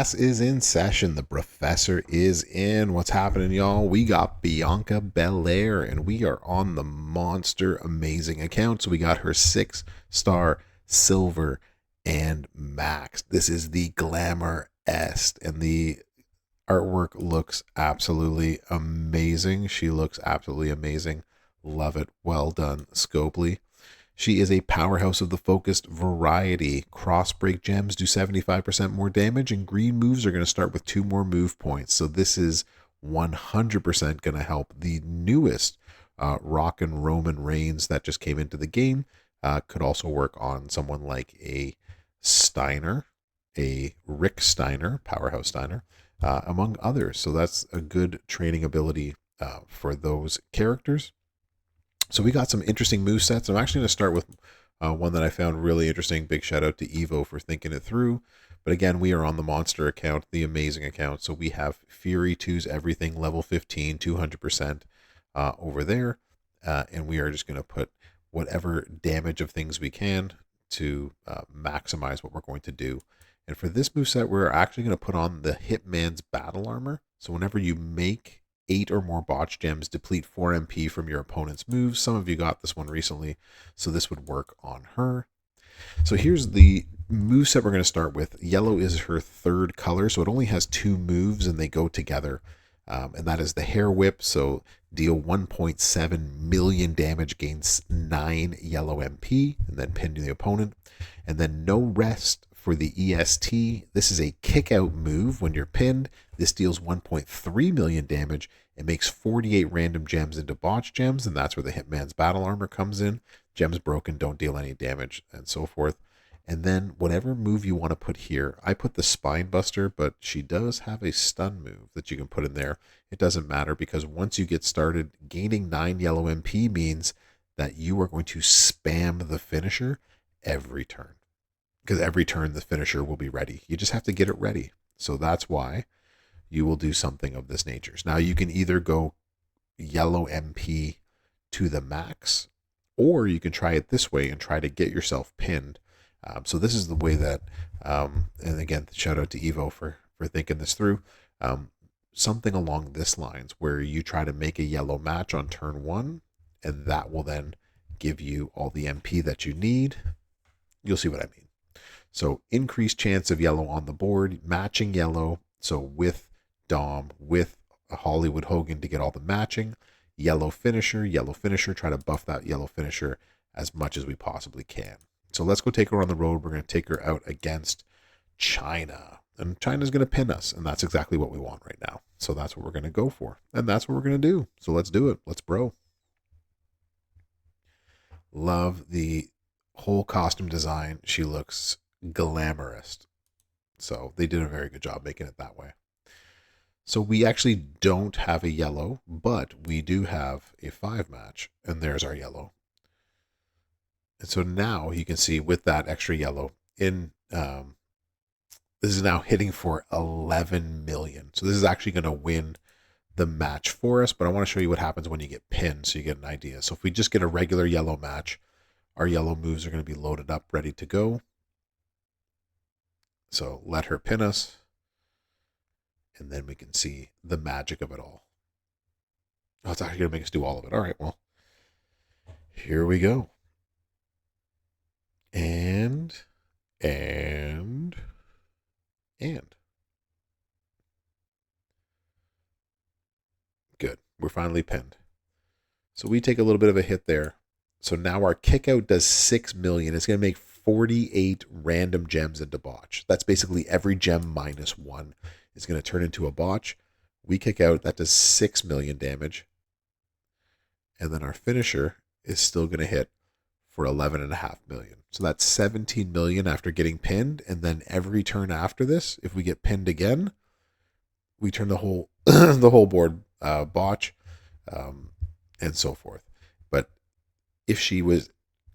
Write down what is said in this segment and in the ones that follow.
Class is in session. The Brofessor is in. What's happening, y'all? We got Bianca Belair, and we are on the Monster Amazing account. So we got her 6-star silver and max. This is the GlamorEST, and the artwork looks absolutely amazing. She looks absolutely amazing. Love it. Well done, Scopely. She is a powerhouse of the focused variety. Cross break gems do 75% more damage, and green moves are going to start with 2 more move points. So this is 100% going to help. The newest Rock and Roman Reigns that just came into the game could also work on someone like a Steiner, a Rick Steiner, Powerhouse Steiner, among others. So that's a good training ability for those characters. So we got some interesting move sets. I'm actually going to start with one that I found really interesting. Big shout out to Evo for thinking it through. But again, we are on the Monster account, the Amazing account. So we have Fury 2's Everything, level 15, 200% over there. And we are just going to put whatever damage of things we can to maximize what we're going to do. And for this moveset, we're actually going to put on the Hitman's Battle Armor. So whenever you make 8 or more botch gems, deplete 4 MP from your opponent's moves. Some of you got this one recently, so this would work on her. So here's the moveset we're going to start with. Yellow is her 3rd color, so it only has 2 moves and they go together. And that is the Hair Whip, so deal 1.7 million damage, gains 9 yellow MP, and then pin to the opponent. And then No Rest for the EST. This is a kick out move. When you're pinned, this deals 1.3 million damage. It makes 48 random gems into botch gems, and that's where the Hitman's Battle Armor comes in. Gems broken don't deal any damage, and so forth. And then whatever move you want to put here, I put the Spine Buster, but she does have a stun move that you can put in there. It doesn't matter, because once you get started, gaining 9 yellow MP means that you are going to spam the finisher every turn. Because every turn the finisher will be ready. You just have to get it ready. So that's why you will do something of this nature. Now you can either go yellow MP to the max, or you can try it this way and try to get yourself pinned. So this is the way that, and again, shout out to Evo for thinking this through. Something along this lines where you try to make a yellow match on turn 1, and that will then give you all the MP that you need. You'll see what I mean. So increased chance of yellow on the board, matching yellow. So with Dom, with Hollywood Hogan to get all the matching. Yellow finisher, try to buff that yellow finisher as much as we possibly can. So let's go take her on the road. We're going to take her out against China. And China's going to pin us, and that's exactly what we want right now. So that's what we're going to go for. And that's what we're going to do. So let's do it. Let's bro. Love the whole costume design. She looks GlamorEST. So they did a very good job making it that way. So we actually don't have a yellow, but we do have a 5 match, and there's our yellow. And so now you can see with that extra yellow in, this is now hitting for 11 million. So this is actually going to win the match for us, but I want to show you what happens when you get pinned so you get an idea. So if we just get a regular yellow match, our yellow moves are going to be loaded up, ready to go. So let her pin us, and then we can see the magic of it all. Oh, it's actually going to make us do all of it. All right, well, here we go. And. Good. We're finally pinned. So we take a little bit of a hit there. So now our kick out does 6 million. It's going to make 48 random gems into botch. That's basically every gem minus 1 is going to turn into a botch. We kick out, that does 6 million damage. And then our finisher is still going to hit for 11.5 million. So that's 17 million after getting pinned. And then every turn after this, if we get pinned again, we turn the whole the whole board botch, and so forth. But if she was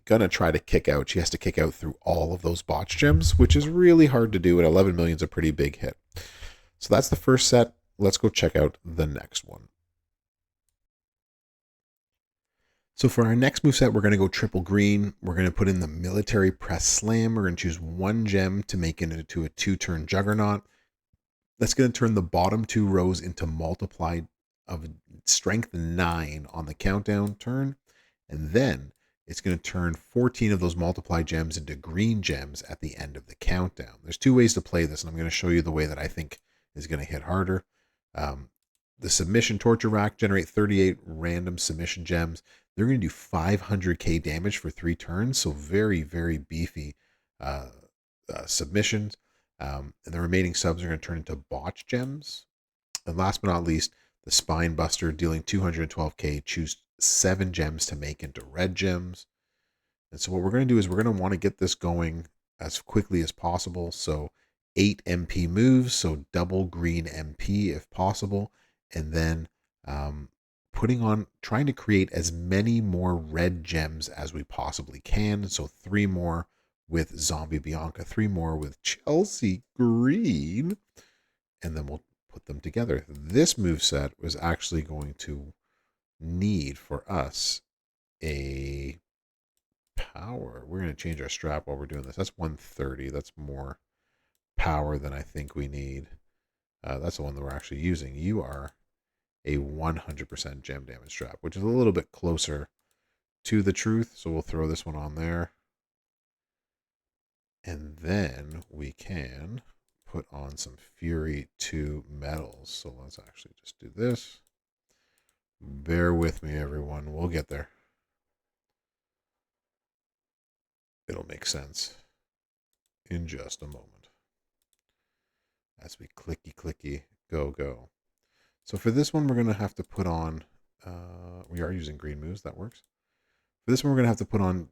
gonna try to kick out, she has to kick out through all of those botch gems, which is really hard to do, and 11 million is a pretty big hit. So that's the first set. Let's go check out the next one. So for our next moveset, we're going to go triple green. We're going to put in the military press slam. We're going to choose 1 gem to make it into a 2-turn juggernaut. That's going to turn the bottom two rows into multiplied of strength 9 on the countdown turn. And then it's going to turn 14 of those multiply gems into green gems at the end of the countdown. There's two ways to play this, and I'm going to show you the way that I think is going to hit harder. The submission torture rack generate 38 random submission gems. They're going to do 500k damage for 3 turns, so very, very beefy submissions. And the remaining subs are going to turn into botch gems. And last but not least, the Spine Buster dealing 212k. Choose 7 gems to make into red gems. And so what we're going to do is we're going to want to get this going as quickly as possible. So 8 MP moves, so double green MP if possible. And then trying to create as many more red gems as we possibly can. So 3 more with Zombie Bianca, 3 more with Chelsea Green, and then we'll put them together. This moveset was actually going to need for us a power. We're going to change our strap while we're doing this. That's 130. That's more power than I think we need. That's the one that we're actually using. You are a 100% gem damage strap, which is a little bit closer to the truth. So we'll throw this one on there. And then we can put on some Fury 2 medals. So let's actually just do this. Bear with me, everyone. We'll get there. It'll make sense in just a moment. As we clicky, go. So for this one, we're going to have to put on, we are using green moves. That works. For this one, we're going to have to put on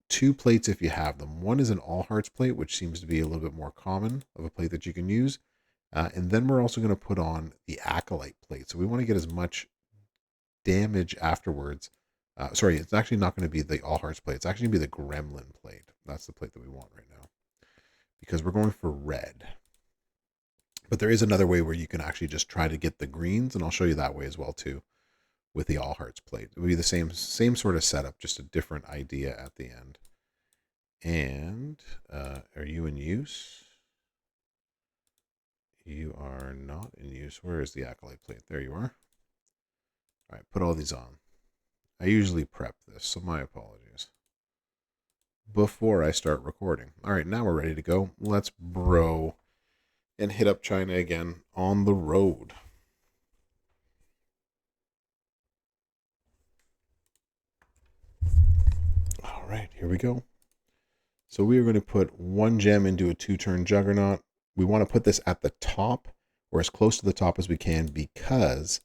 2 plates if you have them. One is an all hearts plate, which seems to be a little bit more common of a plate that you can use. And then we're also going to put on the acolyte plate. So we want to get as much damage afterwards. Sorry, it's actually not going to be the all hearts plate. It's actually going to be the gremlin plate. That's the plate that we want right now, because we're going for red. But there is another way where you can actually just try to get the greens, and I'll show you that way as well too, with the all hearts plate. It would be the same sort of setup, just a different idea at the end. And are you in use? You are not in use. Where is the acolyte plate? There you are. All right, put all these on. I usually prep this, so my apologies. Before I start recording. All right, now we're ready to go. Let's bro and hit up China again on the road. All right, here we go. So we are going to put 1 gem into a 2-turn juggernaut. We want to put this at the top, or as close to the top as we can, because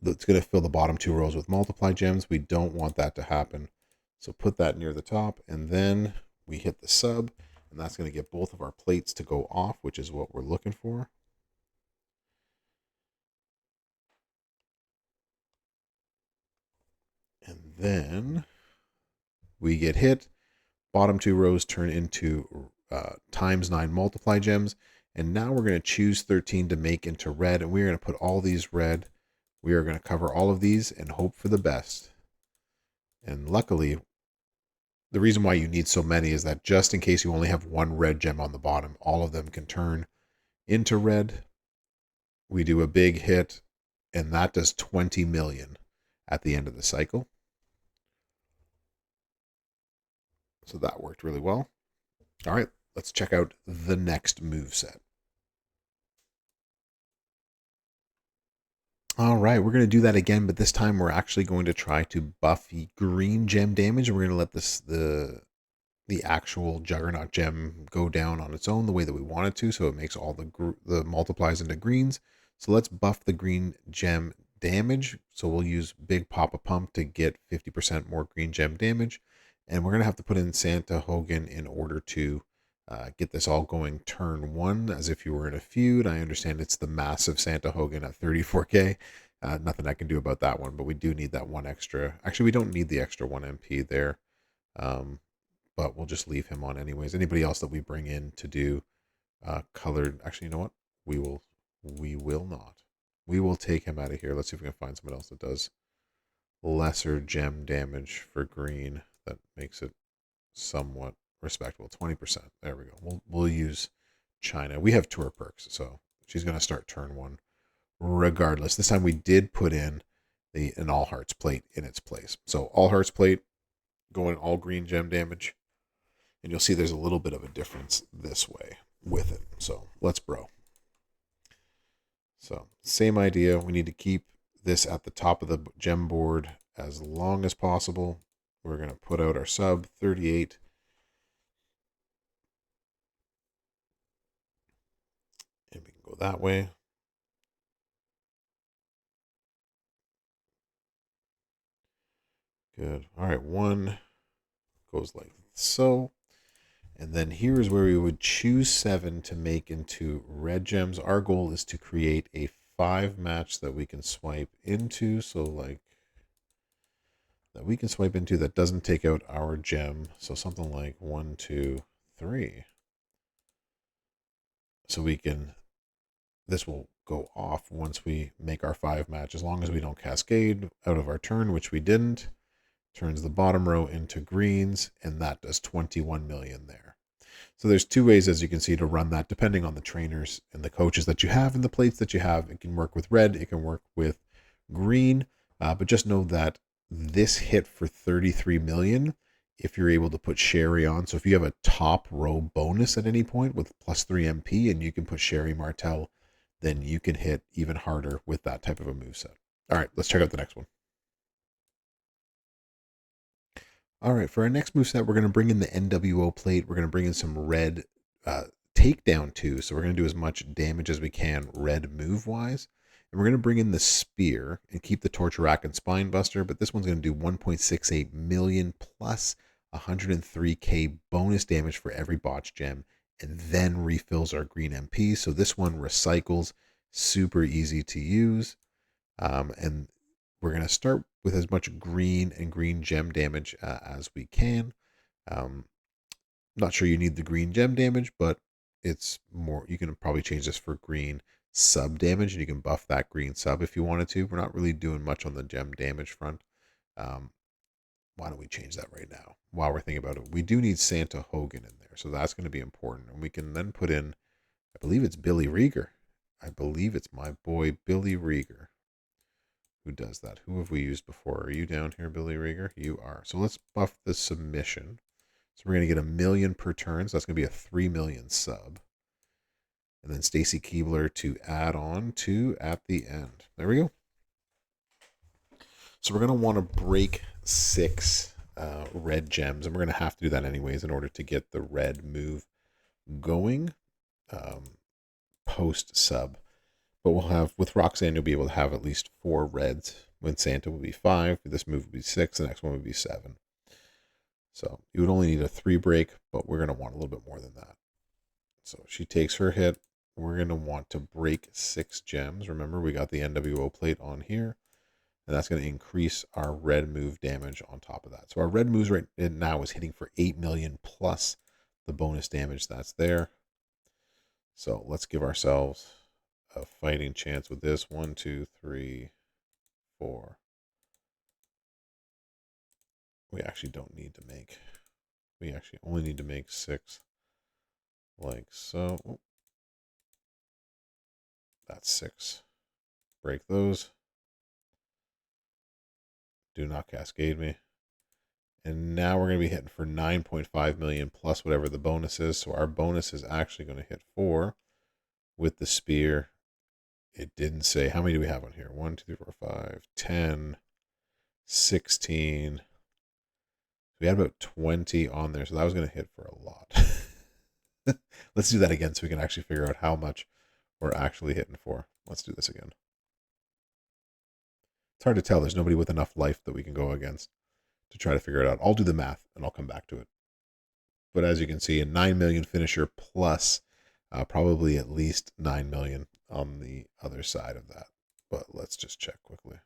it's going to fill the bottom 2 rows with multiply gems. We don't want that to happen. So put that near the top, and then we hit the sub, and that's going to get both of our plates to go off, which is what we're looking for. And then we get hit. Bottom 2 rows turn into ×9 multiply gems. And now we're going to choose 13 to make into red. And we're going to put all these red. We are going to cover all of these and hope for the best. And luckily, the reason why you need so many is that just in case you only have 1 red gem on the bottom, all of them can turn into red. We do a big hit, and that does 20 million at the end of the cycle. So that worked really well. All right, let's check out the next moveset. All right, we're going to do that again, but this time we're actually going to try to buff the green gem damage. We're going to let the actual Juggernaut gem go down on its own the way that we want it to, so it makes all the multiplies into greens. So let's buff the green gem damage. So we'll use Big Papa Pump to get 50% more green gem damage. And we're going to have to put in Santa Hogan in order to get this all going turn 1 as if you were in a feud. I understand it's the massive Santa Hogan at 34k. Nothing I can do about that one, but we do need that 1 extra. Actually, we don't need the extra 1 MP there, but we'll just leave him on anyways. Anybody else that we bring in to do colored, actually, you know what? We will not. We will take him out of here. Let's see if we can find someone else that does lesser gem damage for green that makes it somewhat respectable. 20%. There we go. We'll use China. We have tour perks, so She's going to start turn one regardless. This time we did put in an all hearts plate in its place. So all hearts plate going all green gem damage. And you'll see there's a little bit of a difference this way with it. So let's bro. So same idea. We need to keep this at the top of the gem board as long as possible. We're going to put out our sub 38. And we can go that way. Good. All right, one goes like so. And then here is where we would choose 7 to make into red gems. Our goal is to create a 5 match that we can swipe into. So like that we can swipe into that doesn't take out our gem. So something like 1, 2, 3. So we can, this will go off once we make our 5 match, as long as we don't cascade out of our turn, which we didn't. Turns the bottom row into greens, and that does 21 million there. So there's 2 ways, as you can see, to run that, depending on the trainers and the coaches that you have and the plates that you have. It can work with red, it can work with green, but just know that this hit for 33 million, if you're able to put Sherry on. So if you have a top row bonus at any point with +3 MP and you can put Sherry Martel, then you can hit even harder with that type of a moveset. All right, let's check out the next one. All right, for our next moveset, we're going to bring in the NWO plate. We're going to bring in some red takedown too. So we're going to do as much damage as we can red move-wise. And we're going to bring in the spear and keep the torture rack and spine buster. But this one's going to do 1.68 million plus 103k bonus damage for every botch gem. And then refills our green MP. So this one recycles, super easy to use. And we're going to start with as much green and green gem damage as we can. Not sure you need the green gem damage, but it's more, you can probably change this for green sub damage, and you can buff that green sub if you wanted to. We're not really doing much on the gem damage front. Why don't we change that right now while we're thinking about it? We do need Santa Hogan in there, so that's going to be important. And we can then put in, I believe it's Billy Rieger. I believe it's my boy Billy Rieger who does that. Who have we used before? Are you down here, Billy Rieger? You are. So let's buff the submission. So we're going to get 1 million per turn. So that's going to be a 3 million sub. And then Stacy Keebler to add on to at the end. There we go. So we're going to want to break 6 red gems. And we're going to have to do that anyways in order to get the red move going post sub. But we'll have, with Roxanne, you'll be able to have at least 4 reds. When Santa will be 5. This move will be 6. The next one would be 7. So you would only need a 3 break, but we're going to want a little bit more than that. So she takes her hit. We're going to want to break 6 gems. Remember, we got the NWO plate on here. And that's going to increase our red move damage on top of that. So our red moves right now is hitting for 8 million plus the bonus damage that's there. So let's give ourselves a fighting chance with this. 1, 2, 3, 4. We actually don't need to make. We actually only need to make 6. Like so. Oh, that's 6. Break those. Do not cascade me. And now we're going to be hitting for 9.5 million plus whatever the bonus is. So our bonus is actually going to hit 4 with the spear. It didn't say. How many do we have on here? 1, 2, 3, 4, 5, 10, 16. We had about 20 on there. So that was going to hit for a lot. Let's do that again so we can actually figure out how much we're actually hitting for. Let's do this again. It's hard to tell. There's nobody with enough life that we can go against to try to figure it out. I'll do the math and I'll come back to it. But as you can see, a 9 million finisher plus probably at least 9 million on the other side of that. But let's just check quickly.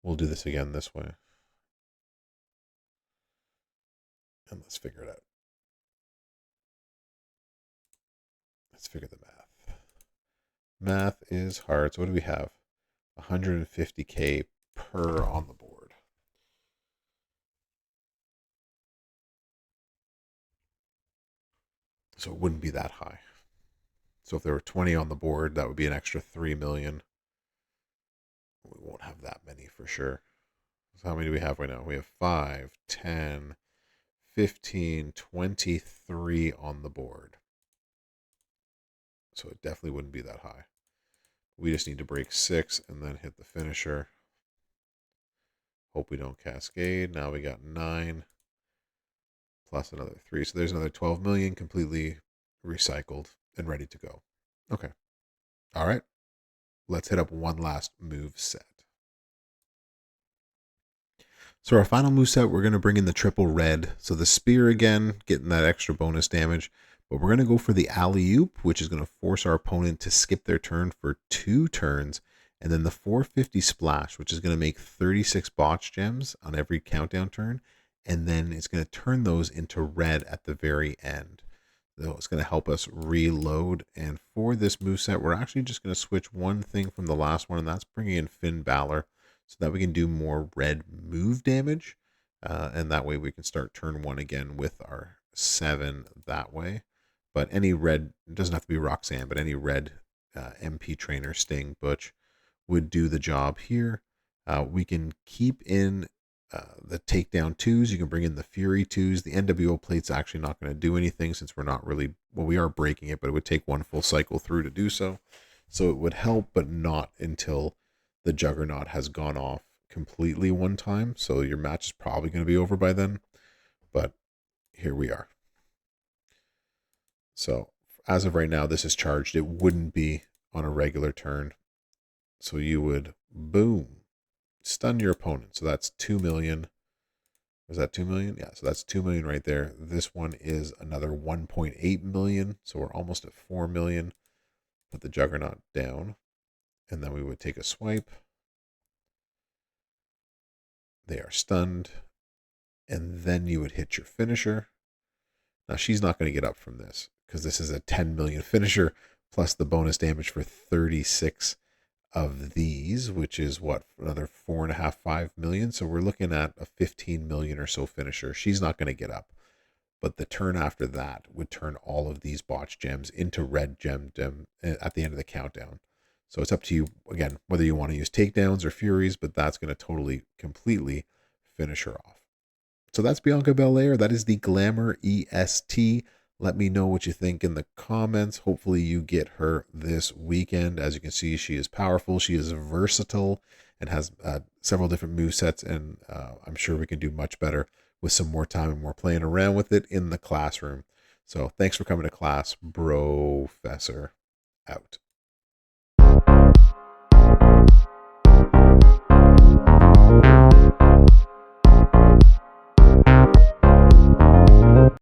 We'll do this again this way. And let's figure it out. Let's figure the math. Math is hard. So what do we have? 150k per on the board. So it wouldn't be that high. So if there were 20 on the board, that would be an extra 3 million. We won't have that many for sure. So how many do we have right now? We have 5, 10, 15, 23 on the board. So it definitely wouldn't be that high. We just need to break 6 and then hit the finisher. Hope we don't cascade. Now we got 9 plus another 3. So there's another 12 million completely recycled and ready to go. Okay. All right. Let's hit up one last move set. So our final moveset, we're going to bring in the triple red. So the spear again, getting that extra bonus damage. But we're going to go for the alley-oop, which is going to force our opponent to skip their turn for 2 turns. And then the 450 splash, which is going to make 36 botch gems on every countdown turn. And then it's going to turn those into red at the very end. So it's going to help us reload. And for this moveset, we're actually just going to switch one thing from the last one, and that's bringing in Finn Balor, so that we can do more red move damage. And that way we can start turn 1 again with our 7 that way. But any red, it doesn't have to be Roxanne, but any red MP trainer, Sting, Butch, would do the job here. We can keep in the takedown 2s. You can bring in the Fury 2s. The NWO plate's actually not going to do anything since we're not really, well, we are breaking it, but it would take one full cycle through to do so. So it would help, but not until the Juggernaut has gone off completely one time. So your match is probably going to be over by then. But here we are. So as of right now, this is charged. It wouldn't be on a regular turn. So you would, boom, stun your opponent. So that's 2 million. Was that 2 million? Yeah, so that's 2 million right there. This one is another 1.8 million. So we're almost at 4 million. Put the Juggernaut down. And then we would take a swipe. They are stunned. And then you would hit your finisher. Now she's not going to get up from this because this is a 10 million finisher plus the bonus damage for 36 of these, which is what, another 4.5, 5 million. So we're looking at a 15 million or so finisher. She's not going to get up. But the turn after that would turn all of these botch gems into red gem at the end of the countdown. So it's up to you, again, whether you want to use takedowns or furies, but that's going to totally, completely finish her off. So that's Bianca Belair. That is the GlamorEST. Let me know what you think in the comments. Hopefully you get her this weekend. As you can see, she is powerful. She is versatile and has several different movesets, and I'm sure we can do much better with some more time and more playing around with it in the classroom. So thanks for coming to class. Brofessor out.